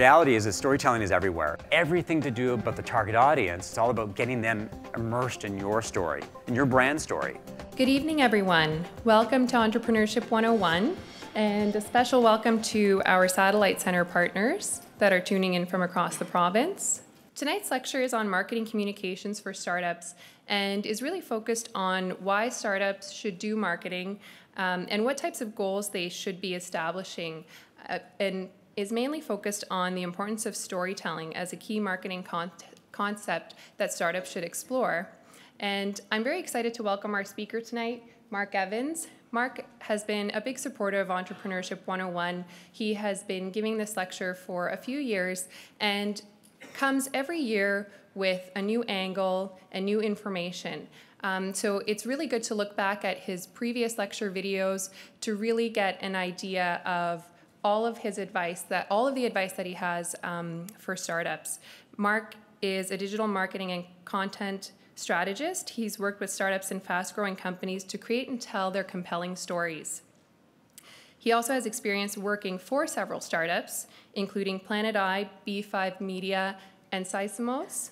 reality is that storytelling is everywhere. Everything to do about the target audience, it's all about getting them immersed in your story, in your brand story. Good evening, everyone. Welcome to Entrepreneurship 101, and a special welcome to our Satellite Center partners that are tuning in from across the province. Tonight's lecture is on marketing communications for startups and is really focused on why startups should do marketing and what types of goals they should be establishing, and is mainly focused on the importance of storytelling as a key marketing concept that startups should explore. And I'm very excited to welcome our speaker tonight, Mark Evans. Mark has been a big supporter of Entrepreneurship 101. He has been giving this lecture for a few years and comes every year with a new angle and new information. So it's really good to look back at his previous lecture videos to really get an idea of all of the advice that he has for startups. Mark is a digital marketing and content strategist. He's worked with startups and fast-growing companies to create and tell their compelling stories. He also has experience working for several startups, including Planet I, B5 Media, and Sysomos.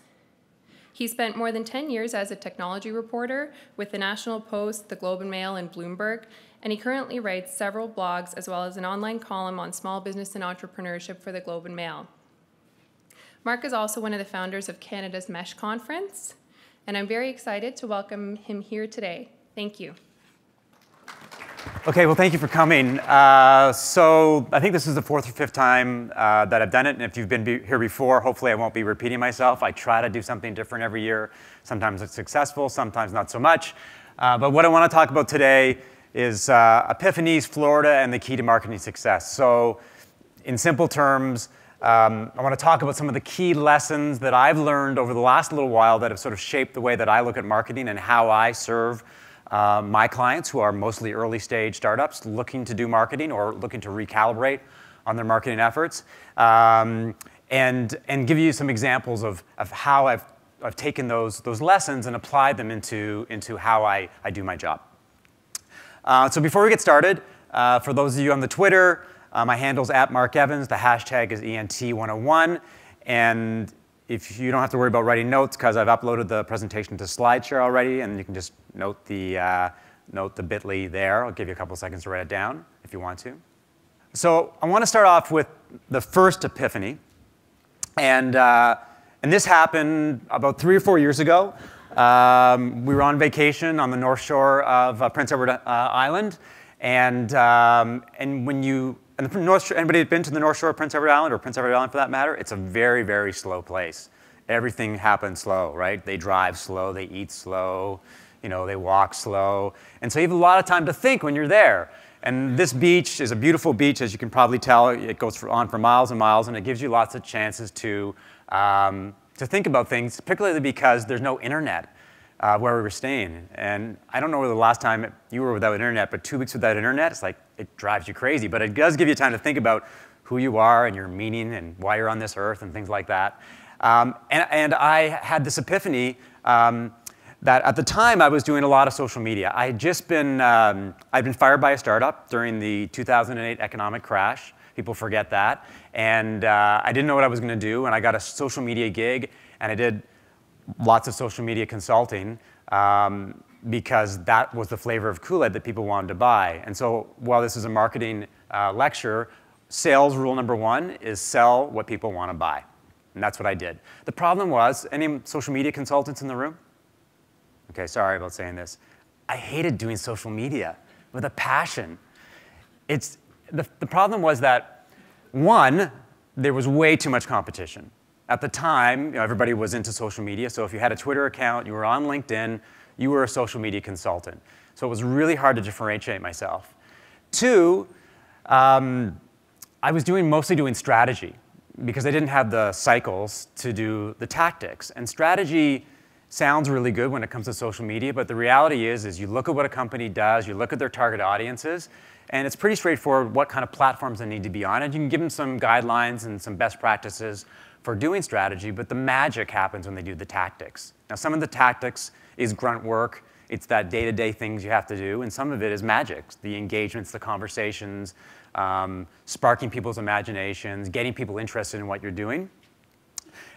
He spent more than 10 years as a technology reporter with the National Post, the Globe and Mail, and Bloomberg, and he currently writes several blogs as well as an online column on small business and entrepreneurship for the Globe and Mail. Mark is also one of the founders of Canada's Mesh Conference, and I'm very excited to welcome him here today. Thank you. Okay, well, thank you for coming. So I think this is the fourth or fifth time that I've done it, and if you've been here before, hopefully I won't be repeating myself. I try to do something different every year. Sometimes it's successful, sometimes not so much. But what I want to talk about today is epiphanies, Florida, and the key to marketing success. So in simple terms, I want to talk about some of the key lessons that I've learned over the last little while that have sort of shaped the way that I look at marketing and how I serve my clients, who are mostly early stage startups looking to do marketing or looking to recalibrate on their marketing efforts, and give you some examples of how I've taken those lessons and applied them into how I do my job. So before we get started, for those of you on the Twitter, my handle's @MarkEvans, the hashtag is ENT101, and if you don't have to worry about writing notes, because I've uploaded the presentation to SlideShare already, and you can just note the bit.ly there. I'll give you a couple seconds to write it down if you want to. So I want to start off with the first epiphany, and this happened about 3 or 4 years ago. We were on vacation on the North Shore of Prince Edward Island, and anybody been to the North Shore of Prince Edward Island, or Prince Edward Island for that matter? It's a very, very slow place. Everything happens slow, right? They drive slow, they eat slow, they walk slow. And so you have a lot of time to think when you're there. And this beach is a beautiful beach, as you can probably tell. It goes on for miles and miles, and it gives you lots of chances to think about things, particularly because there's no internet where we were staying. And I don't know the last time you were without internet, but 2 weeks without internet, it's like, it drives you crazy. But it does give you time to think about who you are and your meaning and why you're on this earth and things like that. And I had this epiphany that at the time I was doing a lot of social media. I had just been, I'd been fired by a startup during the 2008 economic crash. People forget that. And I didn't know what I was going to do, and I got a social media gig, and I did lots of social media consulting because that was the flavor of Kool-Aid that people wanted to buy. And so while this is a marketing lecture, sales rule number 1 is sell what people want to buy. And that's what I did. The problem was, any social media consultants in the room? Okay, sorry about saying this. I hated doing social media with a passion. The problem was that, 1, there was way too much competition. At the time, everybody was into social media, so if you had a Twitter account, you were on LinkedIn, you were a social media consultant. So it was really hard to differentiate myself. 2, I was mostly doing strategy because I didn't have the cycles to do the tactics. And strategy sounds really good when it comes to social media, but the reality is you look at what a company does, you look at their target audiences, and it's pretty straightforward what kind of platforms they need to be on. And you can give them some guidelines and some best practices for doing strategy, but the magic happens when they do the tactics. Now, some of the tactics is grunt work. It's that day-to-day things you have to do, and some of it is magic, the engagements, the conversations, sparking people's imaginations, getting people interested in what you're doing.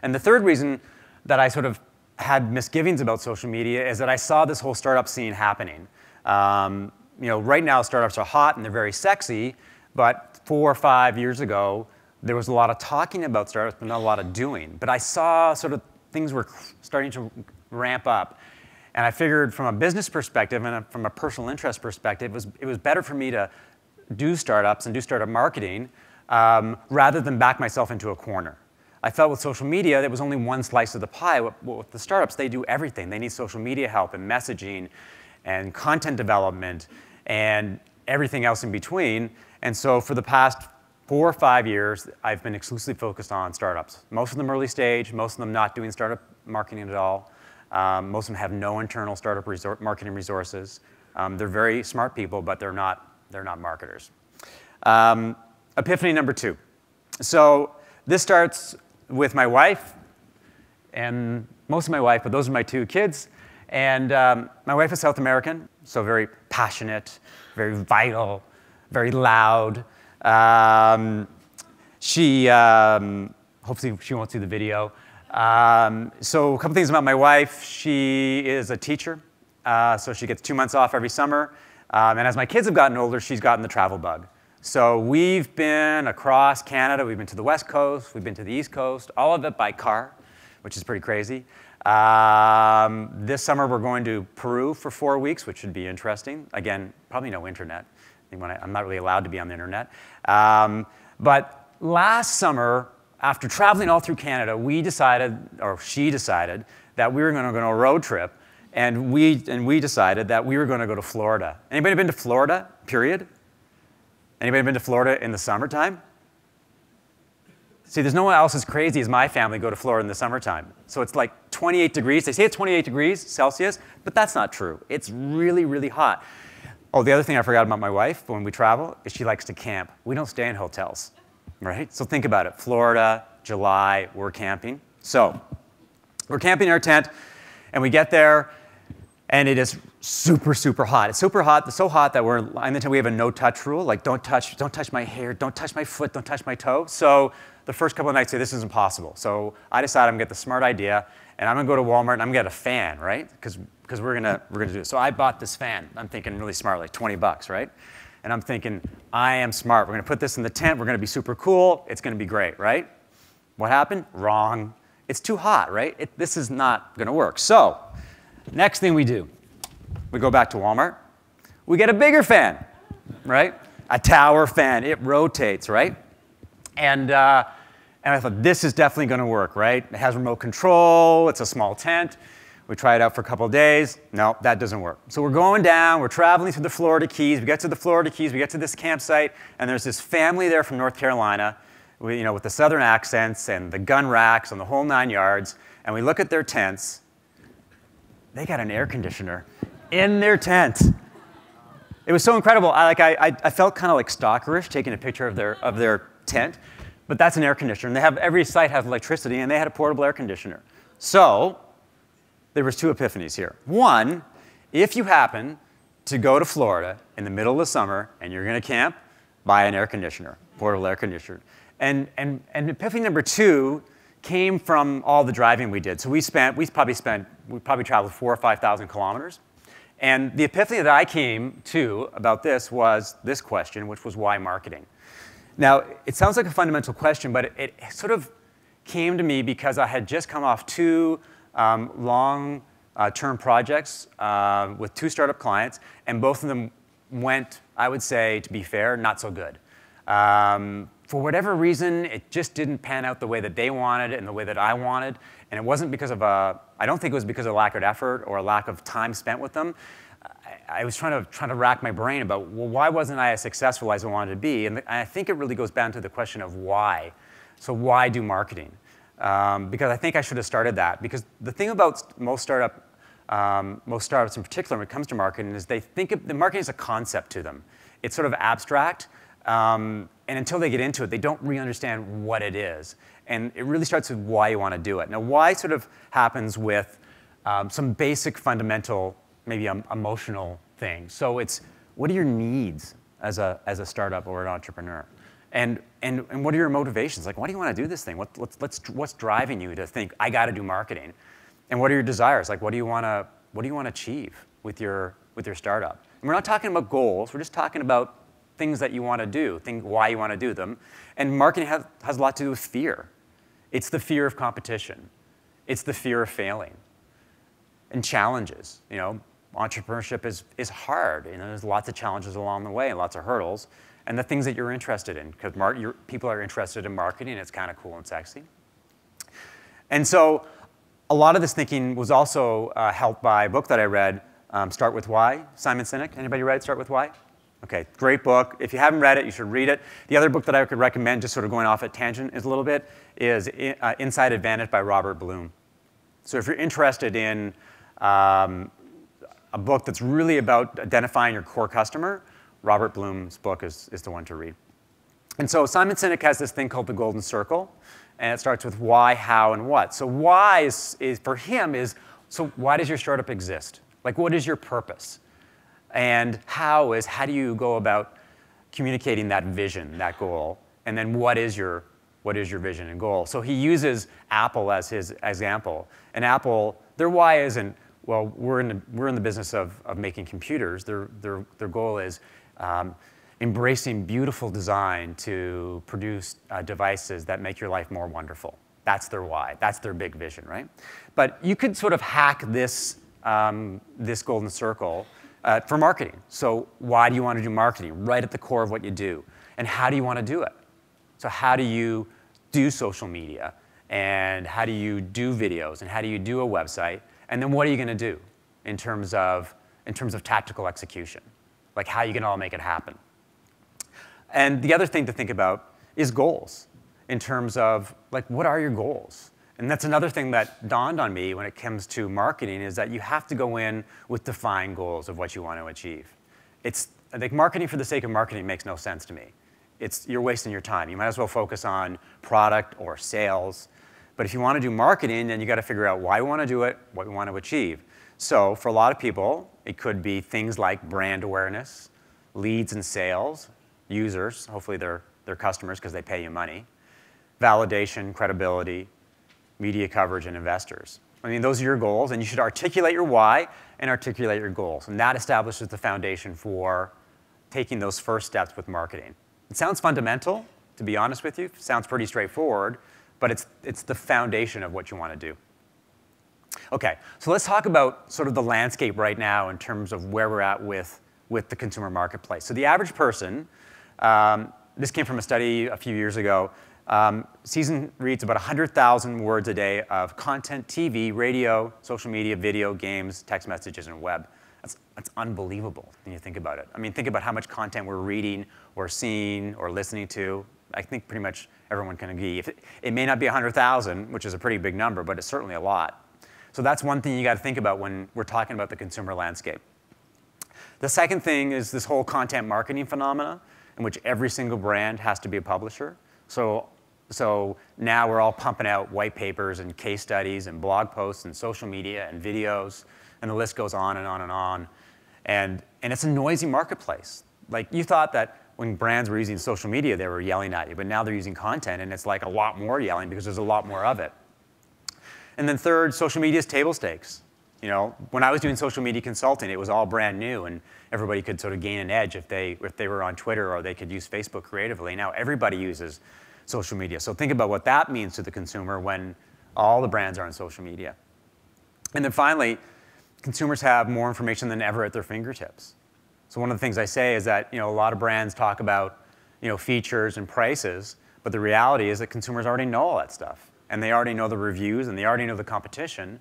And the third reason that I sort of had misgivings about social media is that I saw this whole startup scene happening. Right now startups are hot and they're very sexy, but 4 or 5 years ago, there was a lot of talking about startups, but not a lot of doing. But I saw sort of things were starting to ramp up. And I figured from a business perspective and from a personal interest perspective, it was better for me to do startups and do startup marketing rather than back myself into a corner. I felt with social media, there was only one slice of the pie. With the startups, they do everything. They need social media help and messaging and content development and everything else in between. And so for the past 4 or 5 years, I've been exclusively focused on startups. Most of them early stage, most of them not doing startup marketing at all. Most of them have no internal startup marketing resources. They're very smart people, but they're not marketers. Epiphany number 2. So this starts with my wife, and most of my wife, but those are my 2 kids. And my wife is South American, so very passionate, very vital, very loud. Hopefully she won't see the video. So a couple things about my wife. She is a teacher, so she gets 2 months off every summer. And as my kids have gotten older, she's gotten the travel bug. So we've been across Canada. We've been to the West Coast. We've been to the East Coast, all of it by car, which is pretty crazy. This summer, we're going to Peru for 4 weeks, which should be interesting. Again, probably no internet. I'm not really allowed to be on the internet. But last summer, after traveling all through Canada, she decided that we were going to go on a road trip, and we decided that we were going to go to Florida. Anybody been to Florida, period? Anybody been to Florida in the summertime? See, there's no one else as crazy as my family go to Florida in the summertime. So it's like 28 degrees. They say it's 28 degrees Celsius, but that's not true. It's really, really hot. Oh, the other thing I forgot about my wife when we travel is she likes to camp. We don't stay in hotels, right? So think about it. Florida, July, we're camping. So we're camping in our tent, and we get there, and it is super, super hot. It's super hot, so hot that we're in the tent. We have a no-touch rule, like don't touch my hair, don't touch my foot, don't touch my toe. So the first couple of nights, say this is impossible. So I decided I'm gonna get the smart idea, and I'm gonna go to Walmart and I'm gonna get a fan, right? Because we're gonna do it. So I bought this fan. I'm thinking really smart, like 20 bucks, right? And I'm thinking, I am smart. We're gonna put this in the tent. We're gonna be super cool. It's gonna be great, right? What happened? Wrong. It's too hot, right? This is not gonna work. So next thing we do, we go back to Walmart. We get a bigger fan, right? A tower fan. It rotates, right? And I thought, this is definitely going to work, right? It has remote control. It's a small tent. We try it out for a couple of days. No, that doesn't work. So we're going down. We're traveling through the Florida Keys. We get to the Florida Keys. We get to this campsite. And there's this family there from North Carolina with the southern accents and the gun racks and the whole 9 yards. And we look at their tents. They got an air conditioner in their tent. It was so incredible. I felt kind of like stalkerish taking a picture of their tent. But that's an air conditioner. And every site has electricity, and they had a portable air conditioner. So there was 2 epiphanies here. One, if you happen to go to Florida in the middle of the summer and you're going to camp, buy an air conditioner, portable air conditioner. And epiphany number 2 came from all the driving we did. So we probably traveled 4,000 or 5,000 kilometers. And the epiphany that I came to about this was this question, which was why marketing? Now, it sounds like a fundamental question, but it sort of came to me because I had just come off 2 long-term projects with 2 startup clients, and both of them went, I would say, to be fair, not so good. For whatever reason, it just didn't pan out the way that they wanted and the way that I wanted, and it wasn't because of I don't think it was because of lack of effort or a lack of time spent with them. I was trying to rack my brain about, well, why wasn't I as successful as I wanted to be? And I think it really goes down to the question of why. So why do marketing? Because I think I should have started that. Because the thing about most startups in particular when it comes to marketing is they think the marketing is a concept to them. It's sort of abstract. And until they get into it, they don't really understand what it is. And it really starts with why you want to do it. Now, why sort of happens with some basic fundamental maybe emotional thing. So it's, what are your needs? as a startup or an entrepreneur? And what are your motivations? Like, why do you want to do this thing? What's driving you to think, I got to do marketing? And what are your desires? Like, what do you want to achieve with your startup? And we're not talking about goals. We're just talking about things that you want to do, why you want to do them. And marketing has a lot to do with fear. It's the fear of competition. It's the fear of failing. And challenges. You know, entrepreneurship is hard. You know, there's lots of challenges along the way and lots of hurdles. And the things that you're interested in, because people are interested in marketing. It's kind of cool and sexy. And so a lot of this thinking was also helped by a book that I read, Start With Why, Simon Sinek. Anybody read Start With Why? Okay, great book. If you haven't read it, you should read it. The other book that I could recommend, just sort of going off at tangent is a little bit, is Inside Advantage by Robert Bloom. So if you're interested in a book that's really about identifying your core customer, Robert Bloom's book is the one to read. And so Simon Sinek has this thing called the golden circle, and it starts with why, how, and what. So why is for him is, so why does your startup exist? Like, what is your purpose? And how do you go about communicating that vision, that goal? And then what is your vision and goal? So he uses Apple as his example. And Apple, their why isn't, well, we're in the business of making computers. Their goal is embracing beautiful design to produce devices that make your life more wonderful. That's their why. That's their big vision, right? But you could sort of hack this golden circle for marketing. So why do you want to do marketing? Right at the core of what you do. And how do you want to do it? So how do you do social media? And how do you do videos? And how do you do a website? And then what are you going to do in terms of tactical execution? Like, how are you going to all make it happen? And the other thing to think about is goals, in terms of, like, what are your goals? And that's another thing that dawned on me when it comes to marketing, is that you have to go in with defined goals of what you want to achieve. I think marketing for the sake of marketing makes no sense to me. You're wasting your time. You might as well focus on product or sales. But if you want to do marketing, then you got to figure out why we want to do it, what we want to achieve. So for a lot of people, it could be things like brand awareness, leads and sales, users, hopefully they're customers because they pay you money, validation, credibility, media coverage, and investors. I mean, those are your goals, and you should articulate your why and articulate your goals. And that establishes the foundation for taking those first steps with marketing. It sounds fundamental, to be honest with you. It sounds pretty straightforward, but it's the foundation of what you want to do. Okay, so let's talk about sort of the landscape right now in terms of where we're at with the consumer marketplace. So the average person, this came from a study a few years ago, season reads about 100,000 words a day of content, TV, radio, social media, video, games, text messages, and web. That's unbelievable when you think about it. I mean, think about how much content we're reading or seeing or listening to. I think pretty much everyone can agree. It may not be 100,000, which is a pretty big number, but it's certainly a lot. So that's one thing you got to think about when we're talking about the consumer landscape. The second thing is this whole content marketing phenomena, in which every single brand has to be a publisher. So now we're all pumping out white papers and case studies and blog posts and social media and videos, and the list goes on and on and on. And it's a noisy marketplace. Like, you thought that when brands were using social media, they were yelling at you, but now they're using content, and it's like a lot more yelling because there's a lot more of it. And then third, social media is table stakes. You know, when I was doing social media consulting, it was all brand new, and everybody could sort of gain an edge if they were on Twitter, or they could use Facebook creatively. Now everybody uses social media. So think about what that means to the consumer when all the brands are on social media. And then finally, consumers have more information than ever at their fingertips. So one of the things I say is that, you know, a lot of brands talk about, you know, features and prices, but the reality is that consumers already know all that stuff. And they already know the reviews, and they already know the competition.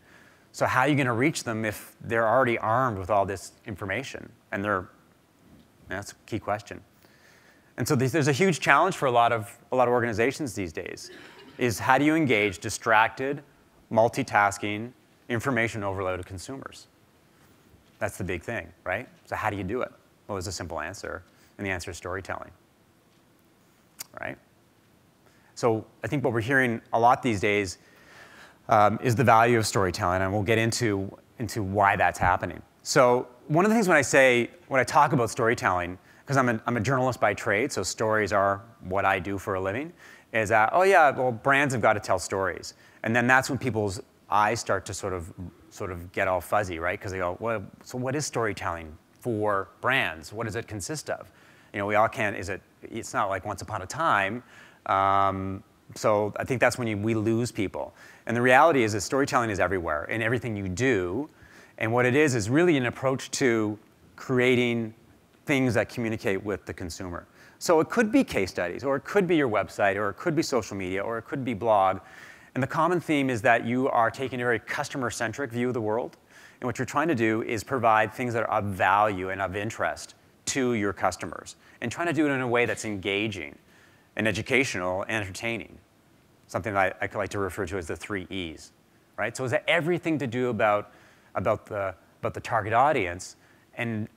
So how are you going to reach them if they're already armed with all this information? And that's a key question. And so there's a huge challenge for a lot of organizations these days, is how do you engage distracted, multitasking, information overloaded consumers? That's the big thing, right? So how do you do it? Well, there's a simple answer, and the answer is storytelling, right? So I think what we're hearing a lot these days is the value of storytelling, and we'll get into why that's happening. So one of the things when I talk about storytelling, because I'm a journalist by trade, so stories are what I do for a living, is that, oh yeah, well, brands have got to tell stories. And then that's when people's eyes start to sort of get all fuzzy, right? Because they go, well, so what is storytelling for brands? What does it consist of? You know, we all can't, it's not like Once Upon a Time. So I think that's when we lose people. And the reality is that storytelling is everywhere in everything you do. And what it is really an approach to creating things that communicate with the consumer. So it could be case studies, or it could be your website, or it could be social media, or it could be blog. And the common theme is that you are taking a very customer-centric view of the world. And what you're trying to do is provide things that are of value and of interest to your customers. And trying to do it in a way that's engaging and educational and entertaining. Something that I like to refer to as the 3 E's, right? So is that everything to do about the target audience and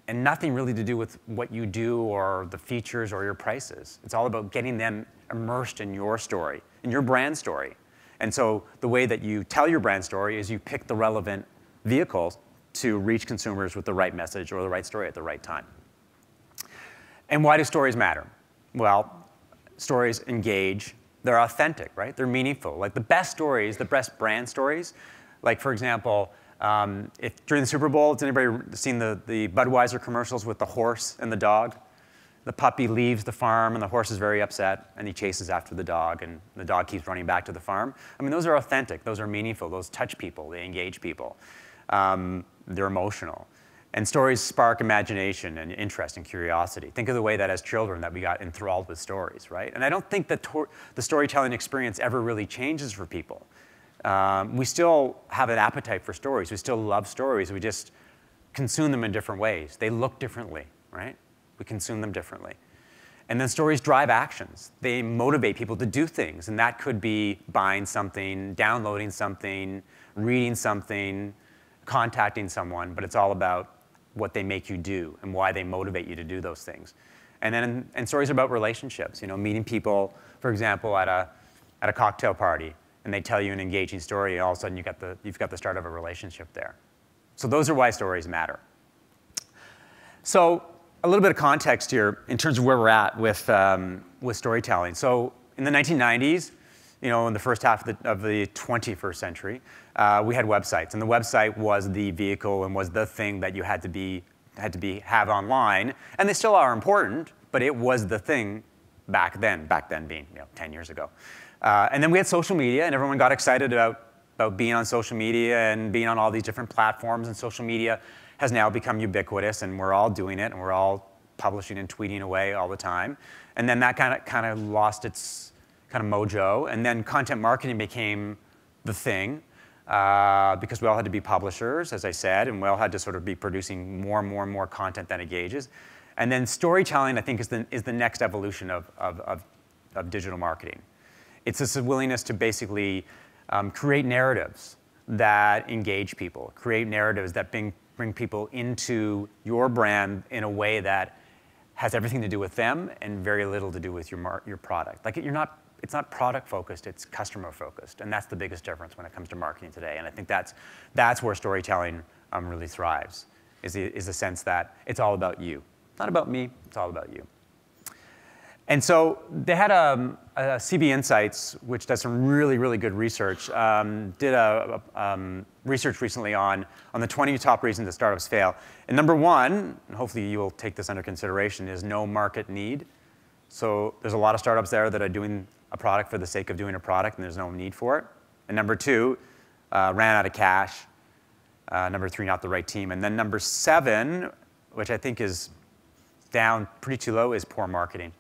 nothing really to do with what you do or the features or your prices. It's all about getting them immersed in your story, in your brand story. And so the way that you tell your brand story is you pick the relevant vehicles to reach consumers with the right message or the right story at the right time. And why do stories matter? Well, stories engage. They're authentic, right? They're meaningful. Like the best stories, the best brand stories, like for example, if during the Super Bowl, has anybody seen the Budweiser commercials with the horse and the dog? The puppy leaves the farm and the horse is very upset and he chases after the dog and the dog keeps running back to the farm. I mean, those are authentic, those are meaningful, those touch people, they engage people. They're emotional. And stories spark imagination and interest and curiosity. Think of the way that as children that we got enthralled with stories, right? And I don't think that the storytelling experience ever really changes for people. We still have an appetite for stories. We still love stories. We just consume them in different ways. They look differently, right? We consume them differently. And then stories drive actions. They motivate people to do things. And that could be buying something, downloading something, reading something, contacting someone. But it's all about what they make you do and why they motivate you to do those things. And stories are about relationships. You know, meeting people, for example, at a cocktail party. And they tell you an engaging story, and all of a sudden you've got the start of a relationship there. So those are why stories matter. So a little bit of context here in terms of where we're at with storytelling. So in the 1990s, you know, in the first half of the 21st century, we had websites, and the website was the vehicle and was the thing that you had to have online, and they still are important, but it was the thing back then being 10 years ago. And then we had social media, and everyone got excited about being on social media and being on all these different platforms. And social media has now become ubiquitous, and we're all doing it, and we're all publishing and tweeting away all the time. And then that kind of lost its kind of mojo. And then content marketing became the thing because we all had to be publishers, as I said, and we all had to sort of be producing more and more and more content that engages. And then storytelling, I think, is the next evolution of digital marketing. It's this willingness to basically create narratives that engage people, create narratives that bring people into your brand in a way that has everything to do with them and very little to do with your product. Like it's not product focused, it's customer focused, and that's the biggest difference when it comes to marketing today. And I think that's where storytelling really thrives, is the sense that it's all about you. Not about me, it's all about you. And so they had a CB Insights, which does some really, really good research, did a research recently on the 20 top reasons that startups fail. And number one, and hopefully you will take this under consideration, is no market need. So there's a lot of startups there that are doing a product for the sake of doing a product, and there's no need for it. And number two, ran out of cash. Number three, not the right team. And then number seven, which I think is down pretty too low, is poor marketing.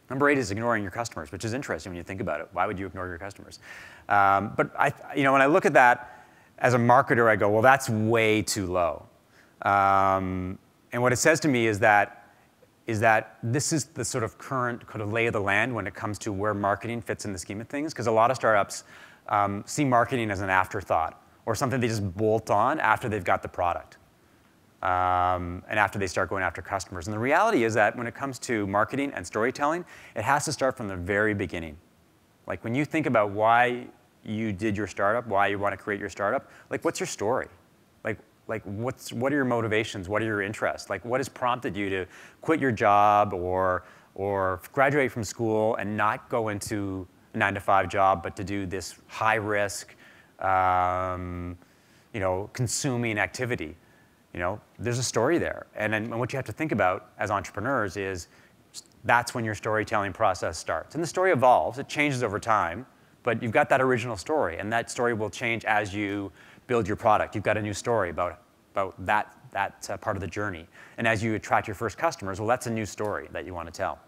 Number 8 is ignoring your customers, which is interesting when you think about it. Why would you ignore your customers? But when I look at that as a marketer, I go, well, that's way too low. And what it says to me is that this is the sort of current kind of lay of the land when it comes to where marketing fits in the scheme of things. Because a lot of startups see marketing as an afterthought or something they just bolt on after they've got the product. And after they start going after customers. And the reality is that when it comes to marketing and storytelling, it has to start from the very beginning. Like when you think about why you did your startup, why you want to create your startup, like what's your story? Like Like, what are your motivations? What are your interests? Like, what has prompted you to quit your job or graduate from school and not go into a 9-to-5 job, but to do this high risk, consuming activity? There's a story there. And then what you have to think about as entrepreneurs is that's when your storytelling process starts. And the story evolves, it changes over time, but you've got that original story, and that story will change as you build your product. You've got a new story about that part of the journey. And as you attract your first customers, well, that's a new story that you want to tell.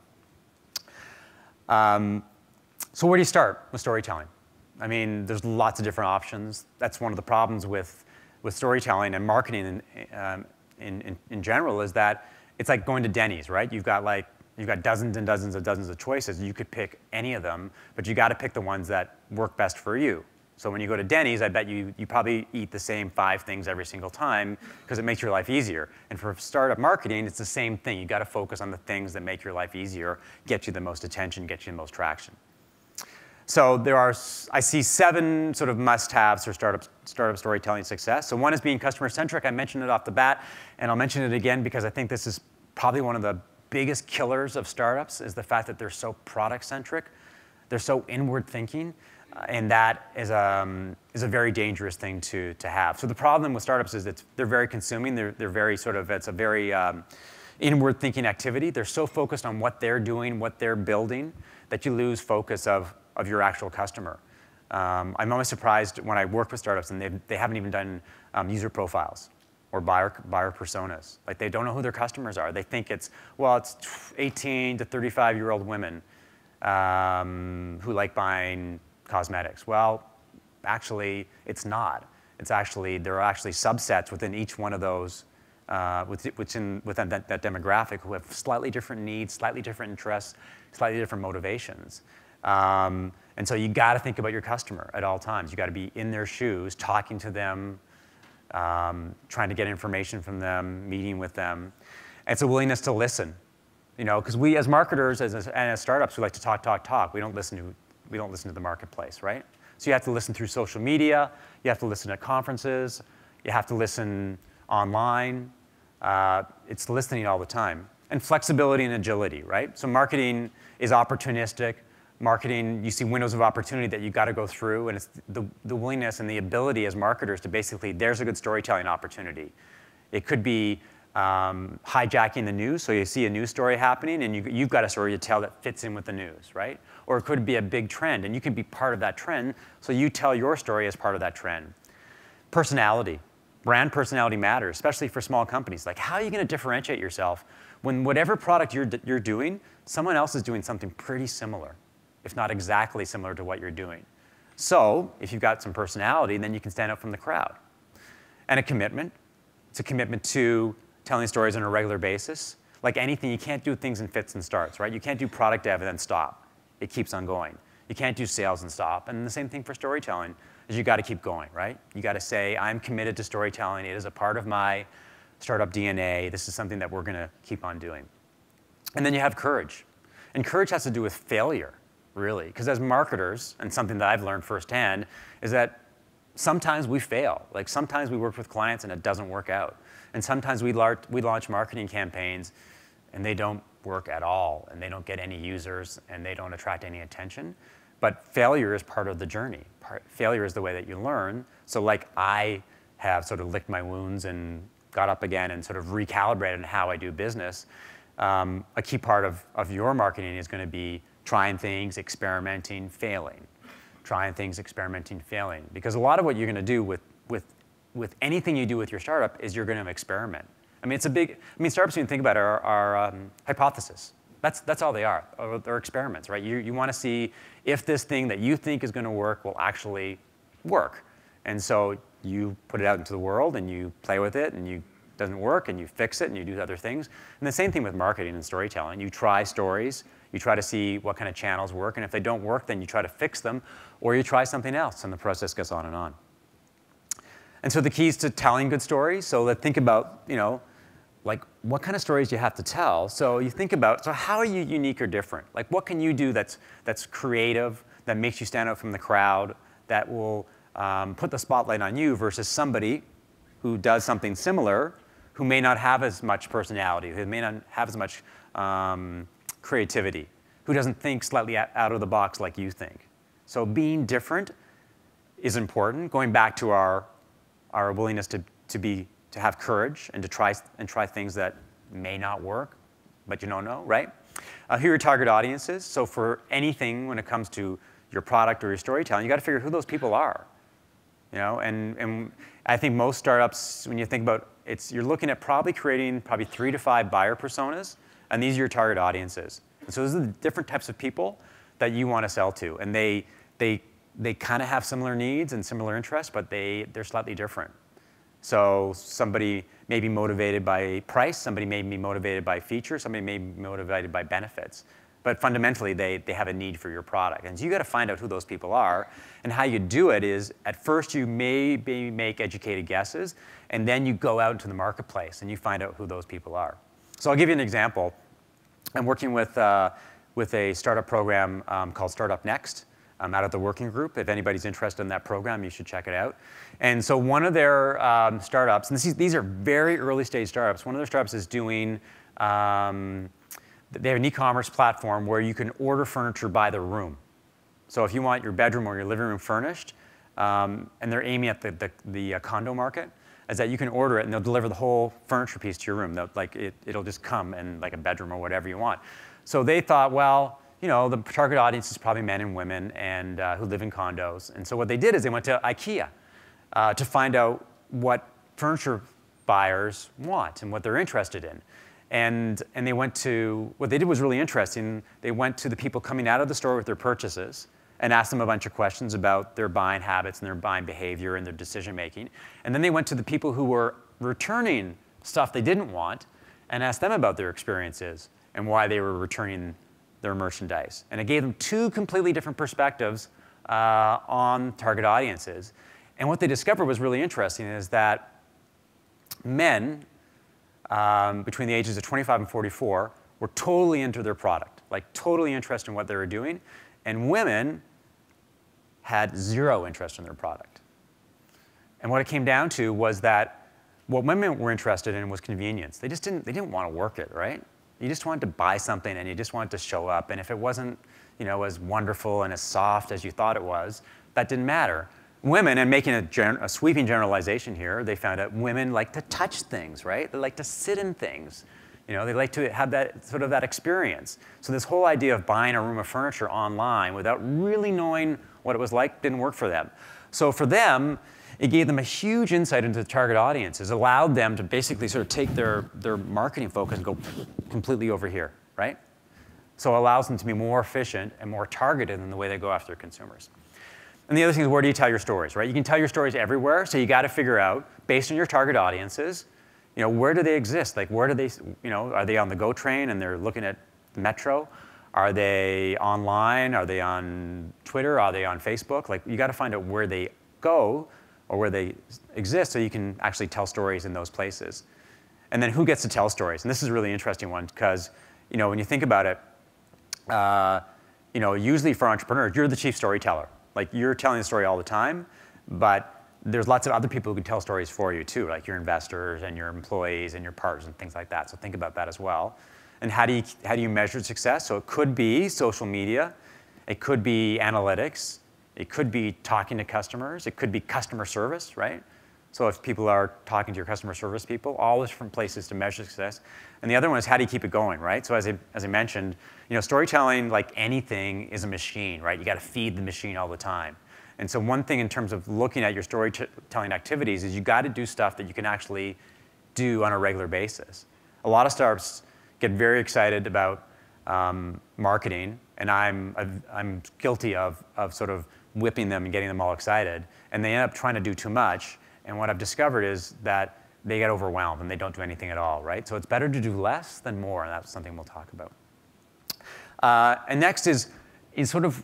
So where do you start with storytelling? I mean, there's lots of different options. That's one of the problems with storytelling and marketing in general, is that it's like going to Denny's, right? You've got dozens and dozens and dozens of choices. You could pick any of them, but you got to pick the ones that work best for you. So when you go to Denny's, I bet you probably eat the same 5 things every single time because it makes your life easier. And for startup marketing, it's the same thing. You got to focus on the things that make your life easier, get you the most attention, get you the most traction. So I see 7 sort of must-haves for startup storytelling success. So one is being customer-centric. I mentioned it off the bat, and I'll mention it again because I think this is probably one of the biggest killers of startups, is the fact that they're so product-centric. They're so inward-thinking. And that is a very dangerous thing to have. So the problem with startups is that they're very consuming. They're very it's a very inward-thinking activity. They're so focused on what they're doing, what they're building, that you lose focus of your actual customer. I'm always surprised when I work with startups and they haven't even done user profiles or buyer personas. Like, they don't know who their customers are. They think it's 18 to 35-year-old women who like buying cosmetics. Well, actually, it's not. There are actually subsets within each one of those, within that demographic, who have slightly different needs, slightly different interests, slightly different motivations. And so you got to think about your customer at all times. You got to be in their shoes, talking to them, trying to get information from them, meeting with them. And it's a willingness to listen. Because we as marketers and as startups, we like to talk. We don't listen to the marketplace, right? So you have to listen through social media, you have to listen at conferences, you have to listen online. It's listening all the time. And flexibility and agility, right? So marketing is opportunistic. Marketing, you see windows of opportunity that you got to go through, and it's the willingness and the ability as marketers to basically, there's a good storytelling opportunity. It could be hijacking the news, so you see a news story happening and you've got a story to tell that fits in with the news, right? Or it could be a big trend and you can be part of that trend, so you tell your story as part of that trend. Personality. Brand personality matters, especially for small companies. Like, how are you going to differentiate yourself when whatever product you're doing, someone else is doing something pretty similar, if not exactly similar to what you're doing? So if you've got some personality, then you can stand out from the crowd. And a commitment. It's a commitment to telling stories on a regular basis. Like anything, you can't do things in fits and starts, right? You can't do product dev and then stop. It keeps on going. You can't do sales and stop. And the same thing for storytelling, is you got to keep going, right? You got to say, I'm committed to storytelling. It is a part of my startup DNA. This is something that we're going to keep on doing. And then you have courage. And courage has to do with failure, really. Because as marketers, and something that I've learned firsthand, is that sometimes we fail. Like, sometimes we work with clients and it doesn't work out. And sometimes we launch marketing campaigns and they don't work at all, and they don't get any users, and they don't attract any attention. But failure is part of the journey. Failure is the way that you learn. So like, I have sort of licked my wounds and got up again and sort of recalibrated how I do business. A key part of your marketing is going to be trying things, experimenting, failing. Trying things, experimenting, failing. Because a lot of what you're going to do with anything you do with your startup is you're going to experiment. I mean, startups, you can think about it, are hypothesis. That's all they are. They're experiments, right? You want to see if this thing that you think is going to work will actually work. And so you put it out into the world and you play with it, and it doesn't work, and you fix it and you do other things. And the same thing with marketing and storytelling. You try stories, you try to see what kind of channels work, and if they don't work, then you try to fix them, or you try something else, and the process goes on and on. And so the keys to telling good stories, so let's think about, like, what kind of stories do you have to tell? So you think about, so how are you unique or different? Like, what can you do that's creative, that makes you stand out from the crowd, that will put the spotlight on you versus somebody who does something similar, who may not have as much personality, who may not have as much creativity, who doesn't think slightly out of the box like you think. So being different is important, going back to our willingness to have courage and to try things that may not work, but you don't know, right? Who are your target audiences? So for anything when it comes to your product or your storytelling, you got to figure who those people are. And I think most startups, when you think about it, you're looking at creating 3 to 5 buyer personas, and these are your target audiences. And so those are the different types of people that you want to sell to, and they kind of have similar needs and similar interests, but they're slightly different. So somebody may be motivated by price, somebody may be motivated by features, somebody may be motivated by benefits. But fundamentally, they have a need for your product. And so you got to find out who those people are. And how you do it is, at first you maybe make educated guesses, and then you go out into the marketplace and you find out who those people are. So I'll give you an example. I'm working with a startup program called Startup Next. Out of the working group. If anybody's interested in that program, you should check it out. And so one of their startups, and these are very early stage startups, one of their startups is doing, they have an e-commerce platform where you can order furniture by the room. So if you want your bedroom or your living room furnished, and they're aiming at the condo market, is that you can order it and they'll deliver the whole furniture piece to your room. It'll just come in like a bedroom or whatever you want. So they thought, well, the target audience is probably men and women and who live in condos. And so what they did is they went to IKEA to find out what furniture buyers want and what they're interested in. And they went to, what they did was really interesting. They went to the people coming out of the store with their purchases and asked them a bunch of questions about their buying habits and their buying behavior and their decision making. And then they went to the people who were returning stuff they didn't want and asked them about their experiences and why they were returning their merchandise. And it gave them 2 completely different perspectives on target audiences. And what they discovered was really interesting is that men between the ages of 25 and 44 were totally into their product, like totally interested in what they were doing. And women had 0 interest in their product. And what it came down to was that what women were interested in was convenience. They didn't want to work it, right? You just wanted to buy something and you just wanted to show up. And if it wasn't as wonderful and as soft as you thought it was, that didn't matter. Women, and making a sweeping generalization here, they found out women like to touch things, right? They like to sit in things. They like to have that experience. So this whole idea of buying a room of furniture online without really knowing what it was like didn't work for them. So for them, it gave them a huge insight into the target audiences, allowed them to basically sort of take their marketing focus and go completely over here, right? So it allows them to be more efficient and more targeted in the way they go after consumers. And the other thing is, where do you tell your stories, right? You can tell your stories everywhere, so you got to figure out, based on your target audiences, where do they exist? Like, where do they, are they on the GO train and they're looking at the metro? Are they online? Are they on Twitter? Are they on Facebook? Like, you got to find out where they go or where they exist so you can actually tell stories in those places. And then who gets to tell stories? And this is a really interesting one because, when you think about it, usually for entrepreneurs, you're the chief storyteller. Like, you're telling the story all the time, but there's lots of other people who can tell stories for you too, like your investors and your employees and your partners and things like that. So think about that as well. And how do you measure success? So it could be social media, it could be analytics, it could be talking to customers, it could be customer service, right? So if people are talking to your customer service people, all different places to measure success. And the other one is, how do you keep it going, right? So as I mentioned, storytelling, like anything, is a machine, right? You got to feed the machine all the time. And so one thing in terms of looking at your storytelling activities is you got to do stuff that you can actually do on a regular basis. A lot of startups get very excited about marketing, and I'm guilty of sort of whipping them and getting them all excited, and they end up trying to do too much. And what I've discovered is that they get overwhelmed and they don't do anything at all, right? So it's better to do less than more, and that's something we'll talk about. And next is sort of,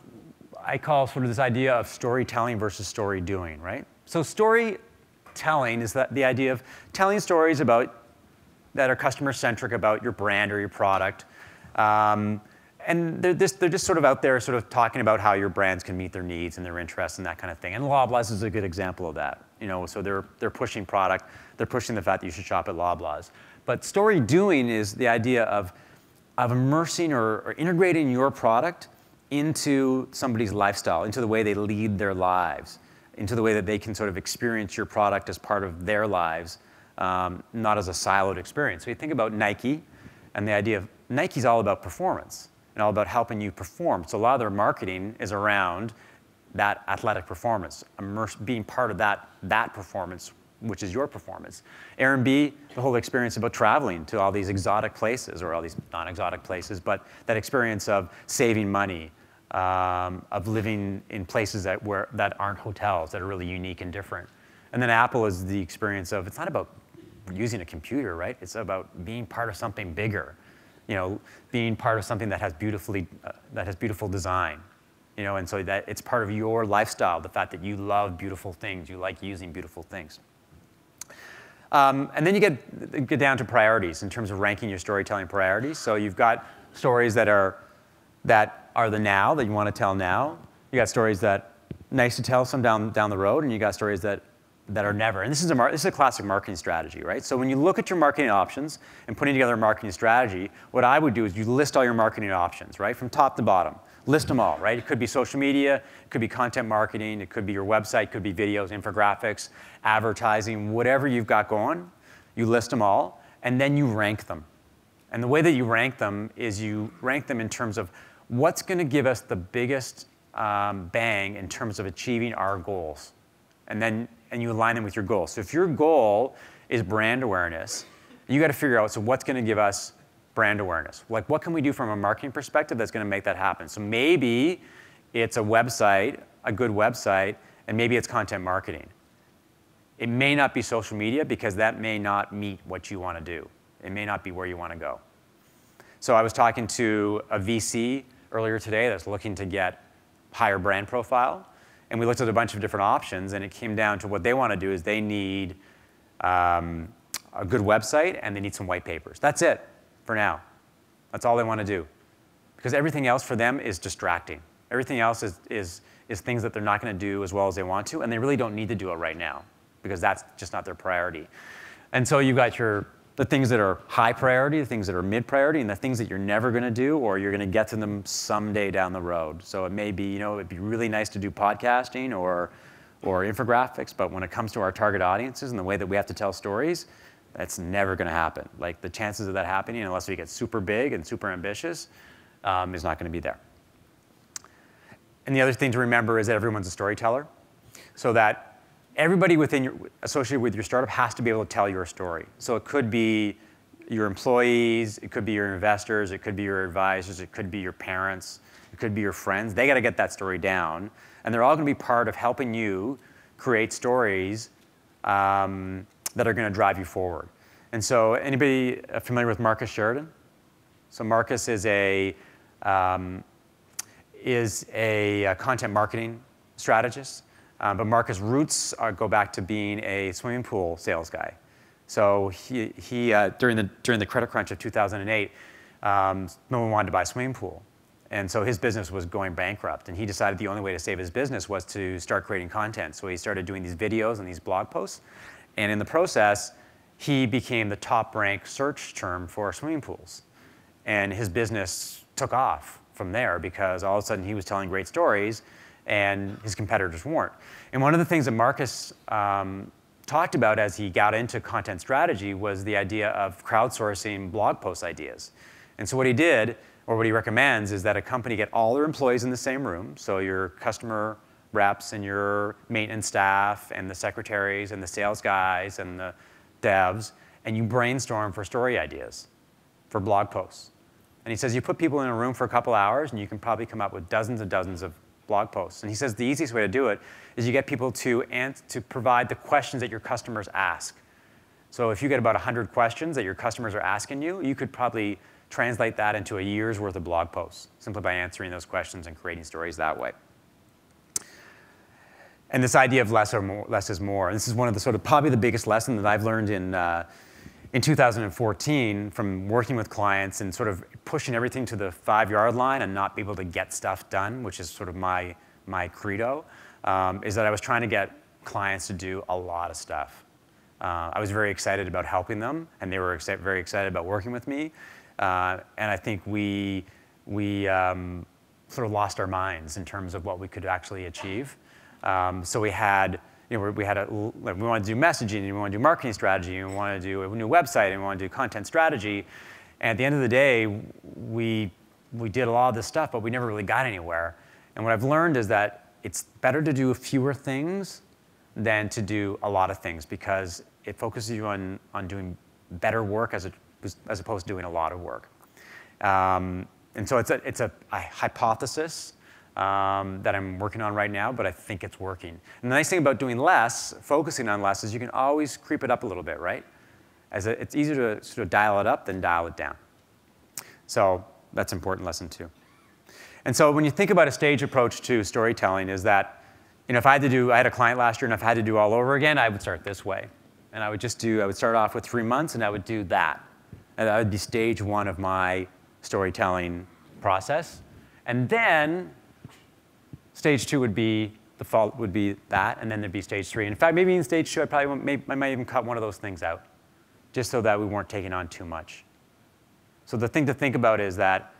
I call sort of this idea of storytelling versus story doing, right? So storytelling is the idea of telling stories that are customer-centric about your brand or your product, And they're just sort of out there sort of talking about how your brands can meet their needs and their interests and that kind of thing. And Loblaws is a good example of that. So they're pushing product. They're pushing the fact that you should shop at Loblaws. But story doing is the idea of immersing or integrating your product into somebody's lifestyle, into the way they lead their lives, into the way that they can sort of experience your product as part of their lives, not as a siloed experience. So you think about Nike, and the idea of Nike's all about performance and all about helping you perform. So a lot of their marketing is around that athletic performance, being part of that performance, which is your performance. R&B, the whole experience about traveling to all these exotic places, or all these non-exotic places, but that experience of saving money, of living in places that aren't hotels, that are really unique and different. And then Apple is the experience of, it's not about using a computer, right? It's about being part of something bigger, being part of something that has beautiful design, and so that it's part of your lifestyle, the fact that you love beautiful things, you like using beautiful things. And then you get down to priorities in terms of ranking your storytelling priorities. So you've got stories that are the now, that you want to tell now. You got stories that nice to tell some down the road, and you got stories that are never. And this is a classic marketing strategy, right? So when you look at your marketing options and putting together a marketing strategy, what I would do is you list all your marketing options, right? From top to bottom. List them all, right? It could be social media, it could be content marketing, it could be your website, it could be videos, infographics, advertising, whatever you've got going, you list them all, and then you rank them. And the way that you rank them is you rank them in terms of what's going to give us the biggest bang in terms of achieving our goals. And you align them with your goals. So if your goal is brand awareness, you got to figure out, so what's going to give us brand awareness? Like, what can we do from a marketing perspective that's going to make that happen? So maybe it's a website, a good website, and maybe it's content marketing. It may not be social media because that may not meet what you want to do. It may not be where you want to go. So I was talking to a VC earlier today that's looking to get higher brand profile. And we looked at a bunch of different options, and it came down to what they want to do is they need a good website and they need some white papers. That's it for now. That's all they want to do. Because everything else for them is distracting. Everything else is things that they're not going to do as well as they want to, and they really don't need to do it right now because that's just not their priority. And so you've got the things that are high priority, the things that are mid priority, and the things that you're never going to do or you're going to get to them someday down the road. So it may be, it'd be really nice to do podcasting or infographics, but when it comes to our target audiences and the way that we have to tell stories, that's never going to happen. Like, the chances of that happening, unless we get super big and super ambitious, is not going to be there. And the other thing to remember is that everyone's a storyteller, so that everybody associated with your startup has to be able to tell your story. So it could be your employees, it could be your investors, it could be your advisors, it could be your parents, it could be your friends. They got to get that story down, and they're all going to be part of helping you create stories that are going to drive you forward. And so, anybody familiar with Marcus Sheridan? So Marcus is a content marketing strategist. But Marcus' roots go back to being a swimming pool sales guy. So he during the credit crunch of 2008, no one wanted to buy a swimming pool. And so his business was going bankrupt. And he decided the only way to save his business was to start creating content. So he started doing these videos and these blog posts. And in the process, he became the top-ranked search term for swimming pools. And his business took off from there because all of a sudden he was telling great stories and his competitors weren't. And one of the things that Marcus talked about as he got into content strategy was the idea of crowdsourcing blog post ideas. And so what he did, or what he recommends, is that a company get all their employees in the same room, so your customer reps and your maintenance staff and the secretaries and the sales guys and the devs, and you brainstorm for story ideas, for blog posts. And he says you put people in a room for a couple hours and you can probably come up with dozens and dozens of blog posts. And he says the easiest way to do it is you get people to provide the questions that your customers ask. So if you get about 100 questions that your customers are asking you, you could probably translate that into a year's worth of blog posts simply by answering those questions and creating stories that way. And this idea of less is more. And this is one of the probably the biggest lesson that I've learned in 2014, from working with clients and sort of pushing everything to the 5-yard line and not be able to get stuff done, which is sort of my credo, is that I was trying to get clients to do a lot of stuff. I was very excited about helping them, and they were very excited about working with me. And I think we sort of lost our minds in terms of what we could actually achieve. So we had, we wanted to do messaging, and we wanted to do marketing strategy, and we wanted to do a new website, and we wanted to do content strategy. And at the end of the day, we did a lot of this stuff, but we never really got anywhere. And what I've learned is that it's better to do fewer things than to do a lot of things, because it focuses you on doing better work as opposed to doing a lot of work. And so it's a hypothesis that I'm working on right now, but I think it's working. And the nice thing about doing less, focusing on less, is you can always creep it up a little bit, right? It's easier to sort of dial it up than dial it down. So that's an important lesson too. And so when you think about a stage approach to storytelling, is that, if I had a client last year, and if I had to do all over again, I would start this way. And I would start off with 3 months, and I would do that. And that would be stage 1 of my storytelling process. And then stage 2 would be that, and then there'd be stage 3. And in fact, maybe in stage 2, I might even cut one of those things out, just so that we weren't taking on too much. So the thing to think about is that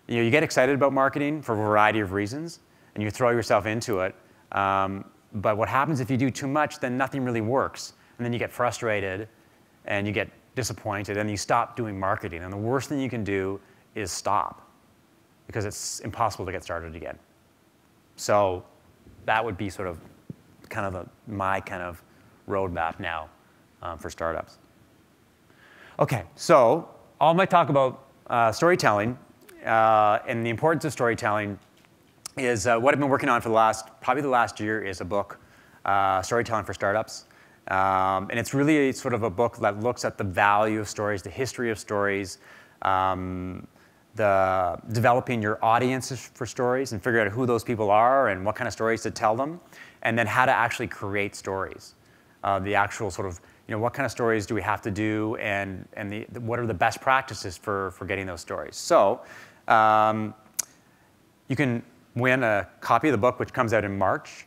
you get excited about marketing for a variety of reasons, and you throw yourself into it. But what happens if you do too much, then nothing really works. And then you get frustrated, and you get disappointed, and you stop doing marketing. And the worst thing you can do is stop, because it's impossible to get started again. So that would be sort of my kind of roadmap now for startups. Okay, so all my talk about storytelling and the importance of storytelling is what I've been working on for probably the last year is a book, Storytelling for Startups. And it's really sort of a book that looks at the value of stories, the history of stories, developing your audiences for stories and figure out who those people are and what kind of stories to tell them, and then how to actually create stories. The actual sort of, what kind of stories do we have to do, and what are the best practices for getting those stories. So you can win a copy of the book, which comes out in March,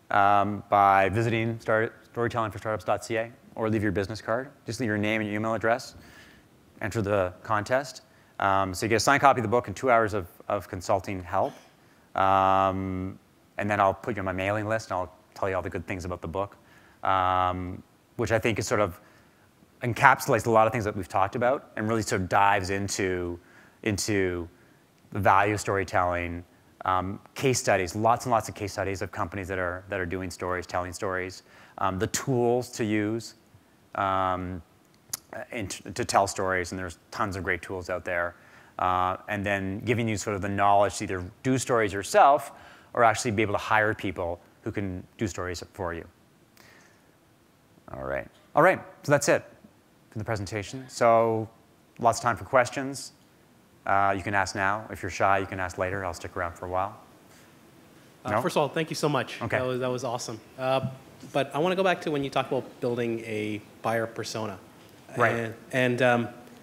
by visiting storytellingforstartups.ca, or leave your business card. Just leave your name and your email address. Enter the contest. So you get a signed copy of the book and 2 hours of consulting help. And then I'll put you on my mailing list, and I'll tell you all the good things about the book, which I think is sort of encapsulates a lot of things that we've talked about, and really sort of dives into the value of storytelling. Case studies, lots and lots of case studies of companies that are doing stories, telling stories, the tools to use to tell stories, and there's tons of great tools out there, and then giving you sort of the knowledge to either do stories yourself or actually be able to hire people who can do stories for you. All right, so that's it for the presentation. So lots of time for questions. You can ask now. If you're shy, you can ask later. I'll stick around for a while. No? First of all, thank you so much. Okay. That was awesome. But I want to go back to when you talked about building a buyer persona. Right. And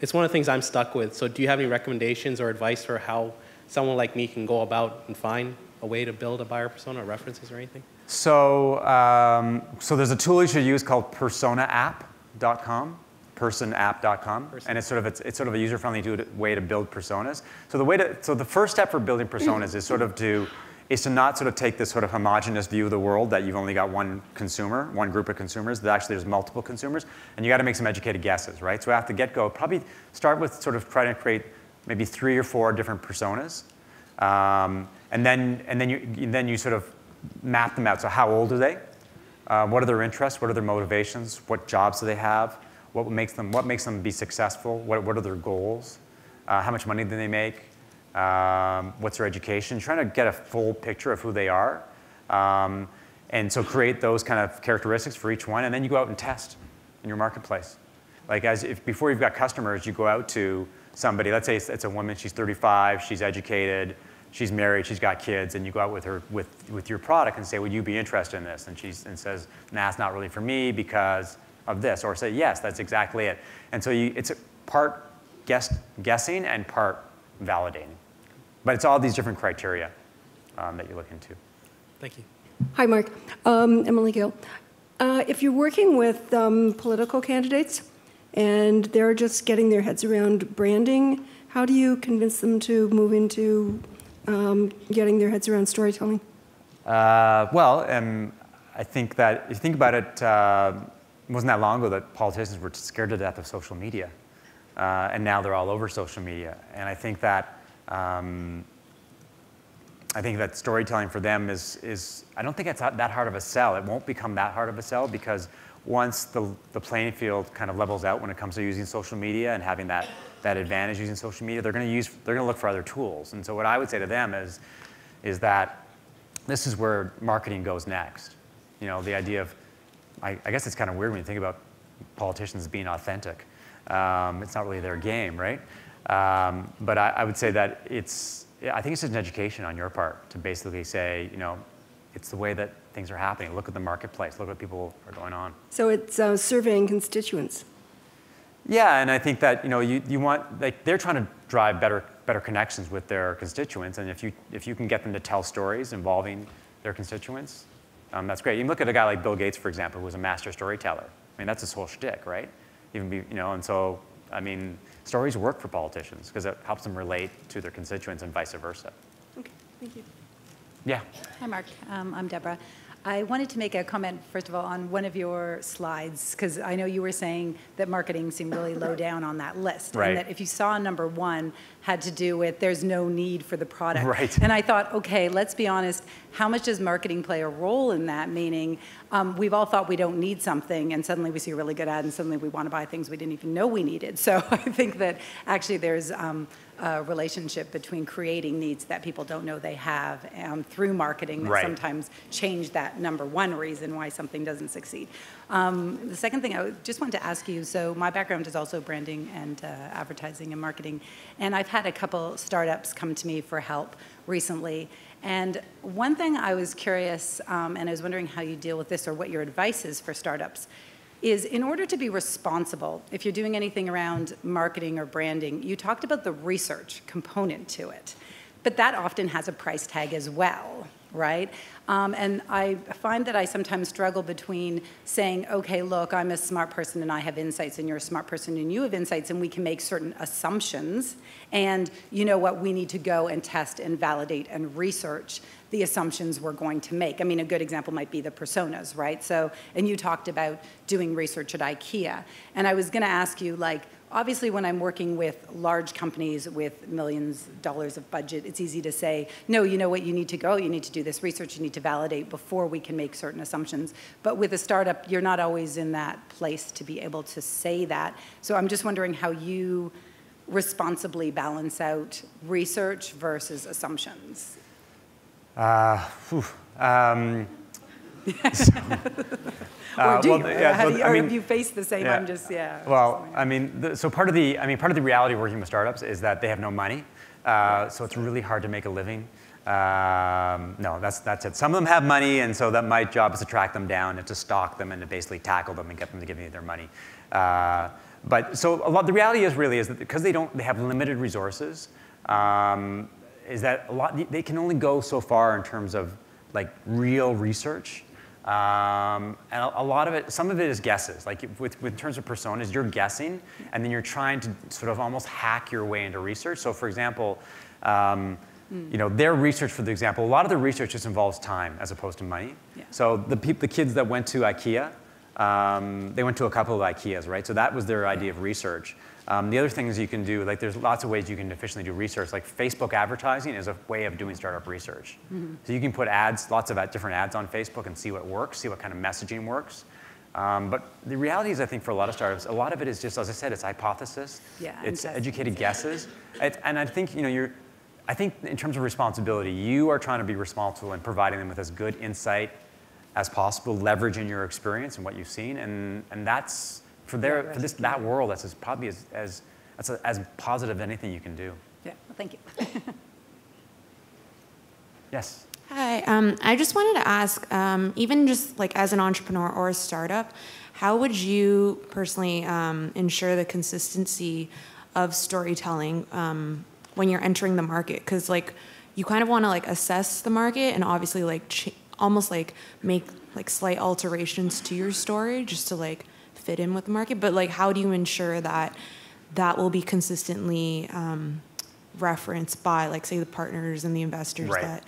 it's one of the things I'm stuck with. So do you have any recommendations or advice for how someone like me can go about and find a way to build a buyer persona, or references or anything? So, so there's a tool you should use called personaapp.com. personapp.com, and it's sort of a user-friendly way to build personas. So the first step for building personas is to not sort of take this sort of homogenous view of the world that you've only got one consumer, one group of consumers, that actually there's multiple consumers, and you got to make some educated guesses, right? So at the get-go, probably start with sort of trying to create maybe 3 or 4 different personas, and then you sort of map them out. So how old are they? What are their interests? What are their motivations? What jobs do they have? What makes them be successful? What are their goals? How much money do they make? What's their education? Trying to get a full picture of who they are. And so create those kind of characteristics for each one, and then you go out and test in your marketplace. Like before you've got customers, you go out to somebody, let's say it's a woman, she's 35, she's educated, she's married, she's got kids, and you go out with her with your product and say, would you be interested in this? And she says, nah, it's not really for me because of this, or say, yes, that's exactly it. And so it's a part guessing and part validating. But it's all these different criteria that you look into. Thank you. Hi, Mark. Emily Gill. If you're working with political candidates and they're just getting their heads around branding, how do you convince them to move into getting their heads around storytelling? I think that if you think about it, it wasn't that long ago that politicians were scared to death of social media. And now they're all over social media. And I think that storytelling for them is I don't think it's that hard of a sell. It won't become that hard of a sell because once the playing field kind of levels out when it comes to using social media and having that advantage using social media, they're going to look for other tools. And so what I would say to them is that this is where marketing goes next. You know, the idea of, I guess it's kind of weird when you think about politicians being authentic. It's not really their game, right? But I would say that I think it's just an education on your part to basically say, you know, it's the way that things are happening. Look at the marketplace. Look what people are going on. So it's surveying constituents. Yeah, and I think that, you know, you want, like, they're trying to drive better connections with their constituents, and if you can get them to tell stories involving their constituents, that's great. You can look at a guy like Bill Gates, for example, who was a master storyteller. I mean, that's his whole shtick, right? And so, I mean, stories work for politicians because it helps them relate to their constituents and vice versa. Okay, thank you. Yeah. Hi, Mark. I'm Deborah. I wanted to make a comment, first of all, on one of your slides, because I know you were saying that marketing seemed really low down on that list. Right. And that if you saw number one had to do with there's no need for the product. Right. And I thought, okay, let's be honest, how much does marketing play a role in that? Meaning, we've all thought we don't need something, and suddenly we see a really good ad, and suddenly we want to buy things we didn't even know we needed. So I think that actually there's a relationship between creating needs that people don't know they have through marketing that Right. sometimes change that number one reason why something doesn't succeed. The second thing I just wanted to ask you, so my background is also branding and advertising and marketing, and I've had a couple startups come to me for help recently. And one thing I was curious, and I was wondering how you deal with this or what your advice is for startups, is in order to be responsible, if you're doing anything around marketing or branding, you talked about the research component to it, but that often has a price tag as well, right? And I find that I sometimes struggle between saying, okay, look, I'm a smart person and I have insights, and you're a smart person and you have insights, and we can make certain assumptions, and you know what, we need to go and test and validate and research the assumptions we're going to make. I mean, a good example might be the personas, right? So, and you talked about doing research at IKEA, and I was gonna ask you, like, obviously, when I'm working with large companies with millions of dollars of budget, it's easy to say, no, you know what, you need to go, you need to do this research, you need to validate before we can make certain assumptions. But with a startup, you're not always in that place to be able to say that. So I'm just wondering how you responsibly balance out research versus assumptions. Or do you? Have you faced the same? Yeah. I'm just, yeah. Well, I mean, so part of the reality of working with startups is that they have no money, so it's really hard to make a living. No, that's it. Some of them have money, and so that my job is to track them down and to stalk them and to basically tackle them and get them to give me their money. But so the reality is that because they have limited resources, is that they can only go so far in terms of like real research. And a lot of it, some of it is guesses. Like in terms of personas, you're guessing, and then you're trying to sort of almost hack your way into research. So for example, you know, their research, for the example, a lot of the research just involves time as opposed to money. Yeah. So the kids that went to IKEA, they went to a couple of IKEAs, right? So that was their idea of research. The other things you can do, like there's lots of ways you can efficiently do research. Like Facebook advertising is a way of doing startup research. Mm-hmm. So you can put ads, lots of different ads on Facebook and see what works, see what kind of messaging works. But the reality is, I think for a lot of startups, a lot of it is just, as I said, it's hypothesis. Yeah, it's educated guesses. And I think, you know, I think in terms of responsibility, you are trying to be responsible in providing them with as good insight as possible, leveraging your experience and what you've seen, and that's that world. That's probably as positive as anything you can do. Yeah. Well, thank you. Yes. Hi, I just wanted to ask, even just like as an entrepreneur or a startup, how would you personally ensure the consistency of storytelling when you're entering the market? Because like you kind of want to like assess the market and obviously like almost like make like slight alterations to your story just to like fit in with the market. But like how do you ensure that that will be consistently referenced by like say the partners and the investors that,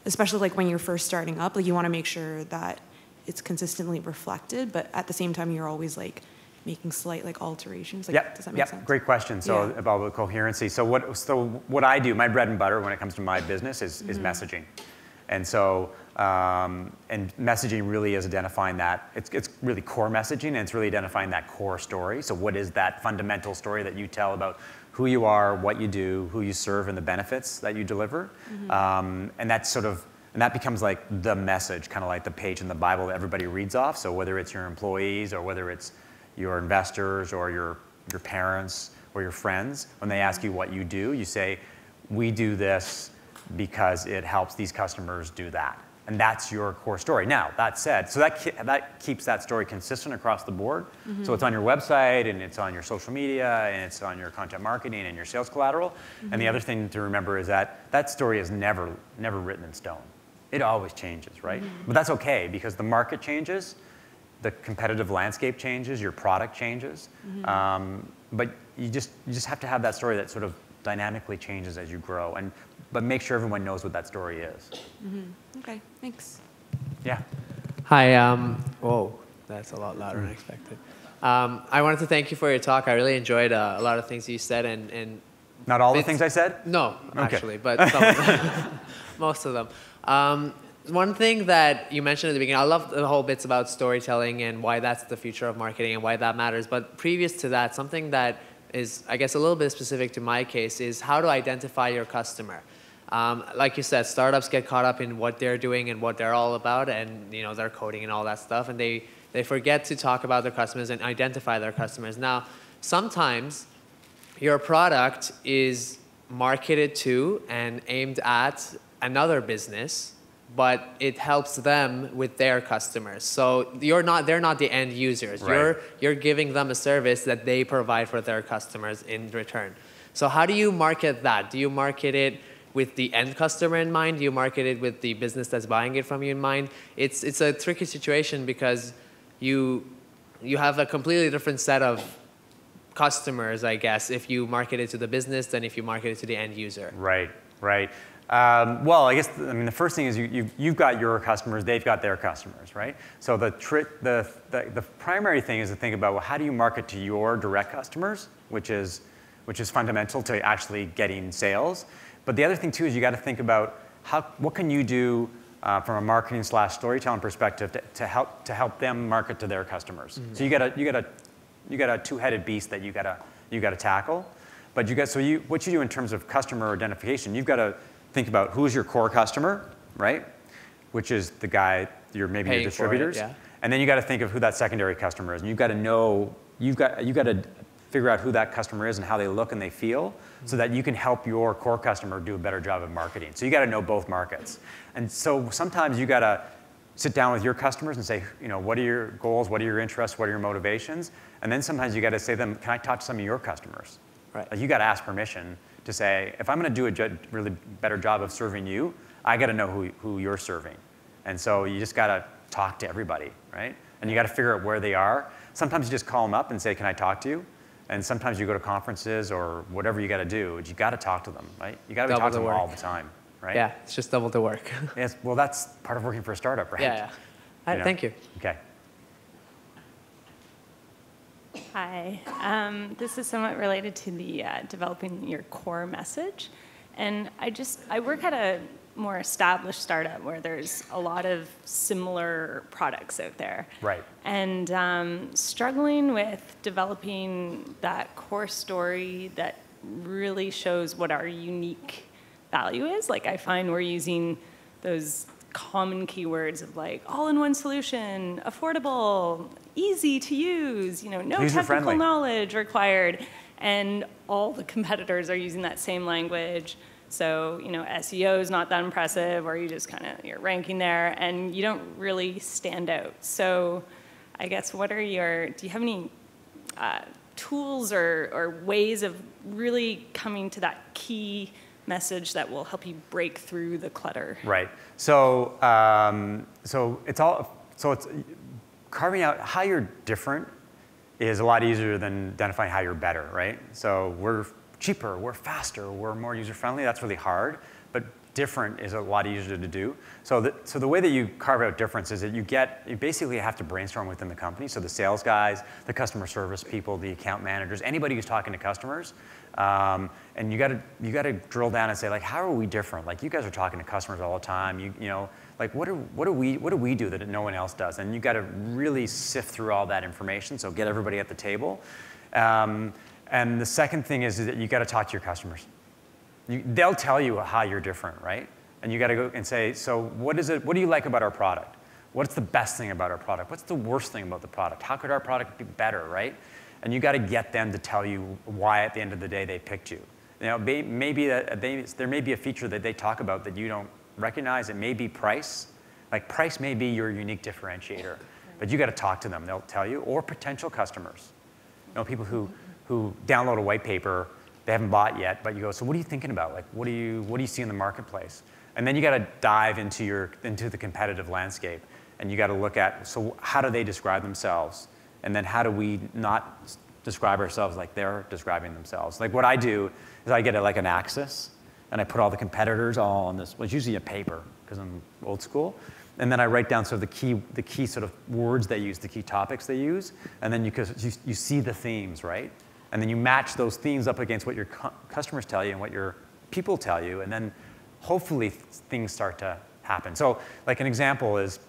especially like when you're first starting up, like you want to make sure that it's consistently reflected, but at the same time you're always like making slight like alterations. Like, does that make sense? Great question. So about the coherency. So what I do, my bread and butter when it comes to my business is messaging. And so and messaging really is identifying that, it's really core messaging, and it's really identifying that core story. So what is that fundamental story that you tell about who you are, what you do, who you serve, and the benefits that you deliver? And that's sort of, and that becomes like the message, kind of like the page in the Bible that everybody reads off. So whether it's your employees or whether it's your investors or your parents or your friends, when they ask you what you do, you say, we do this because it helps these customers do that. And that's your core story. Now, that said, so that keeps that story consistent across the board. So it's on your website, and it's on your social media, and it's on your content marketing and your sales collateral. And the other thing to remember is that that story is never written in stone. It always changes, right? But that's okay, because the market changes, the competitive landscape changes, your product changes. But you just have to have that story that sort of dynamically changes as you grow, but make sure everyone knows what that story is. Okay, thanks. Yeah. Hi, whoa, that's a lot louder than I expected. I wanted to thank you for your talk. I really enjoyed a lot of things you said, and not all the things I said? No, actually, but some of them. Most of them. One thing that you mentioned at the beginning, I love the whole bits about storytelling and why that's the future of marketing and why that matters. But previous to that, something that is, I guess, a little bit specific to my case is how to identify your customer. Like you said, startups get caught up in what they're doing and what they're all about, and you know, their coding and all that stuff, and they forget to talk about their customers and identify their customers. Now, sometimes your product is marketed to and aimed at another business, but it helps them with their customers. So they're not the end users. Right. You're giving them a service that they provide for their customers in return. So how do you market that? Do you market it with the end customer in mind? Do you market it with the business that's buying it from you in mind? It's a tricky situation because you have a completely different set of customers, I guess, if you market it to the business than if you market it to the end user. Right. Well, I guess, the first thing is you've got your customers, they've got their customers, right? So the primary thing is to think about, well, how do you market to your direct customers, which is fundamental to actually getting sales. But the other thing too is you got to think about what can you do from a marketing / storytelling perspective to help them market to their customers. So you got a two-headed beast that you got to tackle. But what you do in terms of customer identification, you've got to think about who's your core customer, right? Which is the guy, maybe your distributors. And then you got to think of who that secondary customer is. And you've got to figure out who that customer is and how they look and they feel so that you can help your core customer do a better job of marketing. So you got to know both markets. And so sometimes you got to sit down with your customers and say, what are your goals? What are your interests? What are your motivations? And then sometimes you got to say to them, can I talk to some of your customers? Right. Like you got to ask permission to say, if I'm going to do a really better job of serving you, I got to know who you're serving. And so you just got to talk to everybody, right? And you got to figure out where they are. Sometimes you just call them up and say, can I talk to you? And sometimes you go to conferences or whatever you got to do, but you got to talk to them, right? You got to talk to them all the time, right? Yeah, it's just double the work. Yes, well, that's part of working for a startup, right? Yeah. Thank you. Okay. Hi. This is somewhat related to the developing your core message. And I work at a more established startup where there's a lot of similar products out there. Right. And struggling with developing that core story that really shows what our unique value is. Like I find we're using those common keywords of like all-in-one solution, affordable, easy to use, no technical knowledge required. And all the competitors are using that same language. So, SEO is not that impressive, or you just you're ranking there, and you don't really stand out. So I guess do you have any tools or ways of really coming to that key message that will help you break through the clutter? Right. So it's carving out how you're different is a lot easier than identifying how you're better, right? So we're cheaper, we're faster, we're more user-friendly. That's really hard, but different is a lot easier to do. So the way that you carve out difference is that you basically have to brainstorm within the company. So the sales guys, the customer service people, the account managers, anybody who's talking to customers, and you got to drill down and say, like, how are we different? Like, you guys are talking to customers all the time. Like, what do we do that no one else does? And you got to really sift through all that information. So get everybody at the table. And the second thing is that you got to talk to your customers. They'll tell you how you're different, right? And you got to go and say, so what do you like about our product? What's the best thing about our product? What's the worst thing about the product? How could our product be better, right? And you got to get them to tell you why at the end of the day they picked you. Maybe there may be a feature that they talk about that you don't recognize. It may be price. Like, price may be your unique differentiator, but you got to talk to them. They'll tell you. Or potential customers. People who download a white paper, they haven't bought yet, but you go, so what are you thinking about? Like, what do you see in the marketplace? And then you got to dive into the competitive landscape, and you got to look at, so how do they describe themselves? And then how do we not describe ourselves like they're describing themselves? Like, what I do is I get an axis, and I put all the competitors all on this. Well, it's usually a paper, because I'm old school. And then I write down sort of the key sort of words they use, the key topics they use, and then you see the themes, right? And then you match those themes up against what your customers tell you and what your people tell you, and then hopefully things start to happen. So, like, an example is,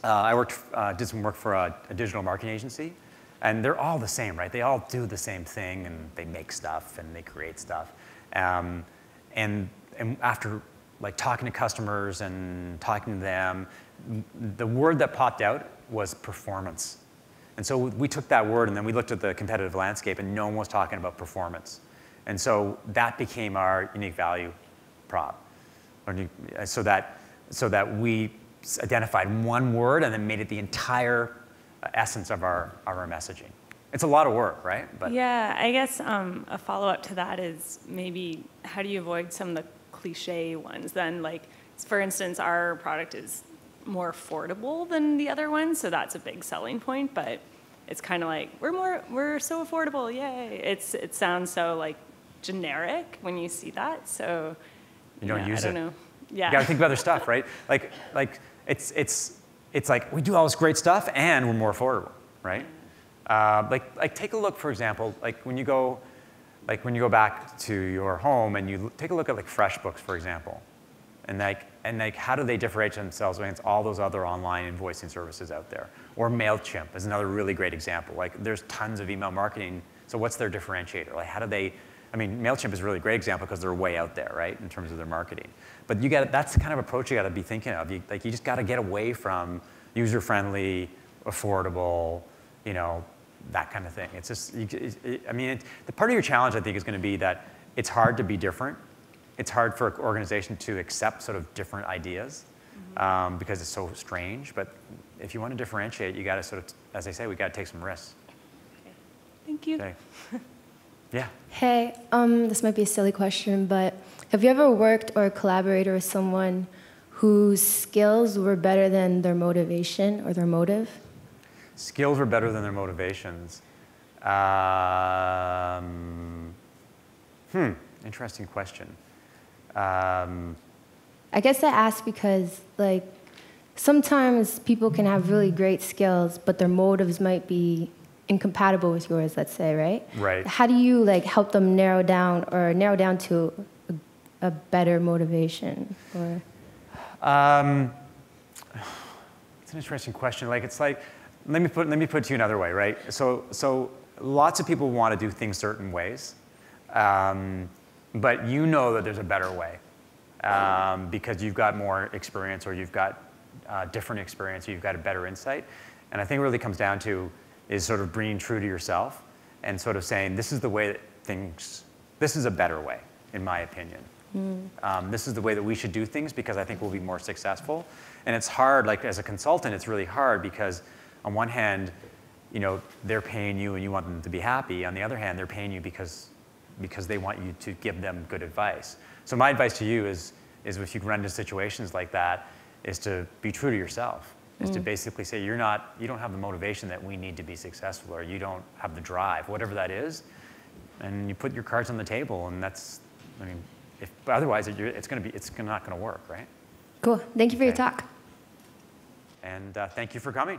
I did some work for a digital marketing agency, and they're all the same, right? They all do the same thing, and they make stuff and they create stuff. And after talking to customers and talking to them, the word that popped out was performance. And so we took that word and then we looked at the competitive landscape, and no one was talking about performance. And so that became our unique value prop. So that we identified one word and then made it the entire essence of our messaging. It's a lot of work, right? But yeah, I guess a follow-up to that is maybe how do you avoid some of the cliche ones then? Like, for instance, our product is more affordable than the other ones, so that's a big selling point, but it's kind of like, we're so affordable, yay. It sounds so generic when you see that, so you don't use it. I don't know. Yeah. You gotta think about other stuff, right? Like it's like we do all this great stuff and we're more affordable, right? Like take a look, for example, when you go back to your home and you take a look at FreshBooks, for example, and how do they differentiate themselves against all those other online invoicing services out there? Or MailChimp is another really great example. There's tons of email marketing, so what's their differentiator? How do they? I mean, MailChimp is a really great example because they're way out there, right, in terms of their marketing. But that's the kind of approach you got to be thinking of. You just got to get away from user-friendly, affordable, that kind of thing. It's just, the part of your challenge, I think, is going to be that it's hard to be different. It's hard for an organization to accept sort of different ideas because it's so strange. But if you want to differentiate, you got to sort of, as I say, we got to take some risks. Okay. Thank you. Okay. Yeah. Hey, this might be a silly question, but have you ever worked or collaborated with someone whose skills were better than their motivation or their motive? Skills were better than their motivations. Interesting question. I guess I ask because, sometimes people can have really great skills, but their motives might be incompatible with yours, let's say, right? Right. How do you, help them narrow down to a better motivation? Or it's an interesting question. Let me put it to you another way, right? So lots of people want to do things certain ways, but you know that there's a better way because you've got more experience, or you've got different experience, or you've got a better insight. And I think it really comes down to is sort of being true to yourself and sort of saying, this is the way that this is a better way, in my opinion. This is the way that we should do things because I think we'll be more successful. And it's hard, like as a consultant, it's really hard because on one hand, you know, they're paying you and you want them to be happy. On the other hand, they're paying you because they want you to give them good advice. So my advice to you is if you run into situations like that, is to be true to yourself. Is to basically say you don't have the motivation that we need to be successful, or you don't have the drive, whatever that is, and you put your cards on the table, and that's, I mean, but otherwise it's not going to work, right? Cool. Thank you for your talk. And thank you for coming.